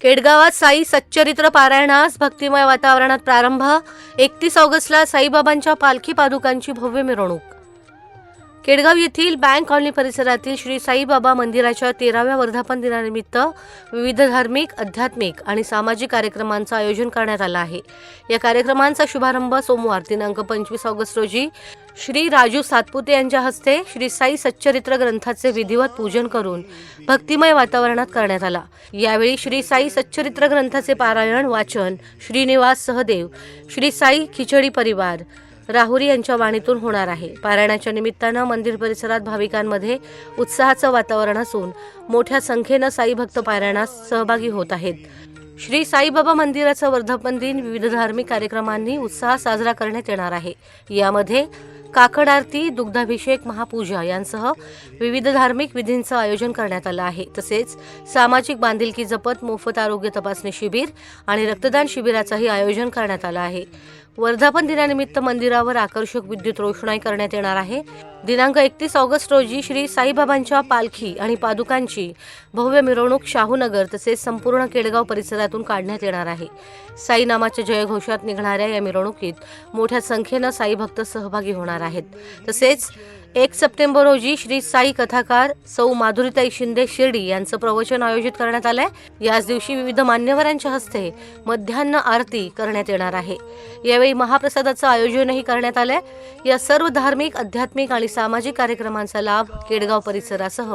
केडगावात साई सच्चरित्र पारायणास भक्तिमय वातावरणात प्रारंभ। 31 ऑगस्टला साईबाबांच्या पालखी पादुकांची भव्य मिरवणूक। केडगाव येथील बँक कॉलनी परिसरातील श्री साईबाबा मंदिराच्या 13व्या वर्धापन दिनानिमित्त विविध धार्मिक, आध्यात्मिक आणि सामाजिक कार्यक्रमांचं आयोजन करण्यात आलं आहे। या कार्यक्रमांचा शुभारंभ सोमवार दिनांक 25 ऑगस्ट रोजी श्री राजू सातपुते यांच्या हस्ते श्री साई सच्चरित्र ग्रंथाचे विधिवत पूजन करून भक्तिमय वातावरणात करण्यात आला। यावेळी श्री साई सच्चरित्र ग्रंथाचे पारायण वाचन श्रीनिवास सहदेव, श्री साई खिचडी परिवार राहुरी यांच्या वाणीतून होणार आहे। पारायणाच्या निमित्तानं मंदिर परिसरात भाविकांमध्ये उत्साहाचं वातावरण असून मोठ्या संख्येनं साई भक्त पारायणास सहभागी होत आहेत। श्री साईबाबा मंदिराचा वर्धापन दिन विविध धार्मिक कार्यक्रमांनी उत्साहात साजरा करण्यात येणार आहे। यामध्ये काकड आरती, दुग्धाभिषेक, महापूजा यांसह विविध धार्मिक विधींचं आयोजन करण्यात आलं आहे। तसेच सामाजिक बांधिलकी जपत मोफत आरोग्य तपासणी शिबिर आणि रक्तदान शिबिराचंही आयोजन करण्यात आलं आहे। वर्धापन दिनानिमित्त मंदिरावर आकर्षक विद्युत रोषणाई करण्यात येणार आहे। दिनांक 31 ऑगस्ट रोजी श्री साईबाबांच्या पालखी आणि पादुकांची भव्य मिरवणूक शाहूनगर तसेच संपूर्ण केडगाव परिसरातून काढण्यात येणार आहे। साई नामाच्या जयघोषात निघणाऱ्या या मिरवणुकीत मोठ्या संख्येनं साई भक्त सहभागी होणार आहेत। तसेच 1 सप्टेंबर रोजी श्री साई कथाकार सौ माधुरीताई शिंदे शिर्डी यांचं प्रवचन आयोजित करण्यात आलंय। याच दिवशी विविध मान्यवरांच्या हस्ते मध्यान्ह आरती करण्यात येणार आहे। यावेळी महाप्रसादाचं आयोजनही करण्यात आलंय। या सर्व धार्मिक, आध्यात्मिक आणि सामाजिक कार्यक्रमांचा लाभ केडगाव परिसरासह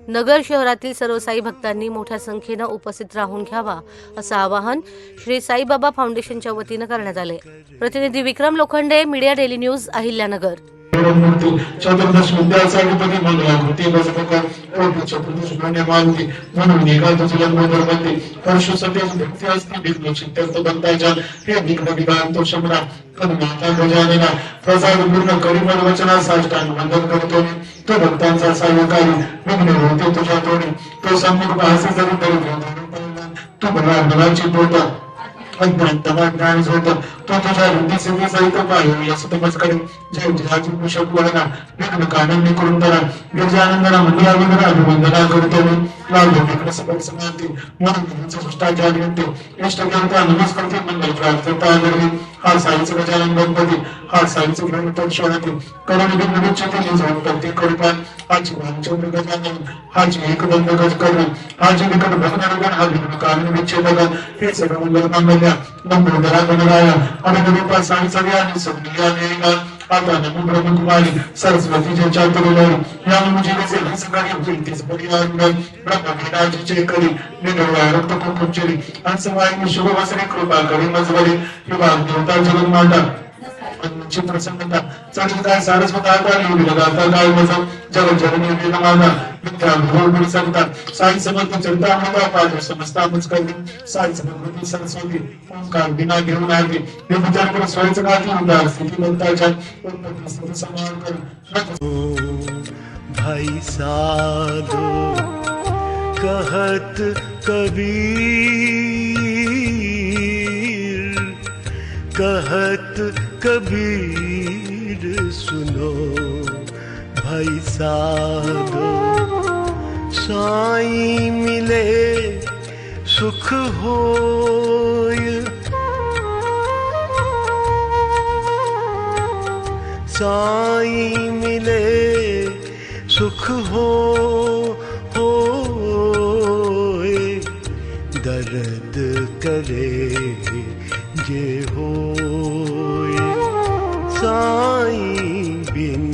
नगर शहरातील सर्व साई भक्तांनी मोठ्या संख्येनं उपस्थित राहून घ्यावा असं आवाहन श्री साईबाबा फाउंडेशनच्या वतीनं करण्यात आले। प्रतिनिधी Vikram Lokhande, media daily news, Ahilyanagar. चतुर्दश विद्यासागरपती मंगलाकृती बसपकर चतुर्दश मानती म्हणून एकादश जन्मोदरमध्ये हर्ष सतेज भक्ती असती विघ्न चित्त बंताच्या हे विघ्न विघांतो शमना माता गजानना प्रसाद पूर्ण करीमन वचना साष्टांग वंदन करतो। तो भक्तांचा सहाय्यकारी विघ्न होते तुझ्या तोडी। तो सम्मुख पाहसे जरी तरी तू बलाची पोटा ज्ञान होता तो तुझ्या हृदय सेवे सहित पाहिजे असं तमस्कार जय जयाची पुष्प वळणा विघ्न काढणे करून धरा गजानंदना मंदिरा वंदना अभिवंदना करतो। विघ्न सबक समाधी म्हणून शिष्टाचार येते इष्ट करता नमस्कारते मंगल प्रार्थना करणे। हा साईच गजानन गणपती, हा साईच गणपती शोधते करुण विघ्न विच्छेदे निजवून करते कृपा। हाची वांचन गजानन, हाची एकदंत गज करणे, हाची विकट भगनगण, हा विघ्न काढणे विच्छेदक हे सर्व मंगल मांगल्य नमोदरा गणराया अनुरूपा साई सगळ्यांनी सगळ्यांनी आता नमो ब्रह्मकुमारी सरस्वतीच्या चातुर्यायी या मुझे कसे हंसकारी होईल तेच परिवार ब्रह्मविनाचे करी निगळवा रक्त कुंकुमचरी हंसवाई शुभ वसरे कृपा करी मजवरी किंवा देवता जगन्माता ची प्रसन्नता चढता सारस्वत आता योगी लगाता काय मजम जग जननी वेदमाता विद्या भोर संता साई समर्थ चरिता अमृता पाद समस्ता मुस्करी साई समर्थ सरस्वती ओंकार बिना घेऊन आली हे विचार कर स्वयंच गाती उदार स्थिती बनताच्या उत्पत्ती समान कर भाई साधो कहत कबीर, कहत कबीर सुनो भाई साधो। साईं मिले सुख होय, साईं मिले सुख होय, दर्द करे जे होय साईं बिन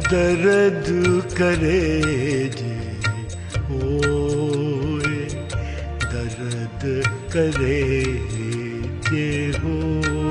दर्द करे जे होय, दर्द करे जे होय।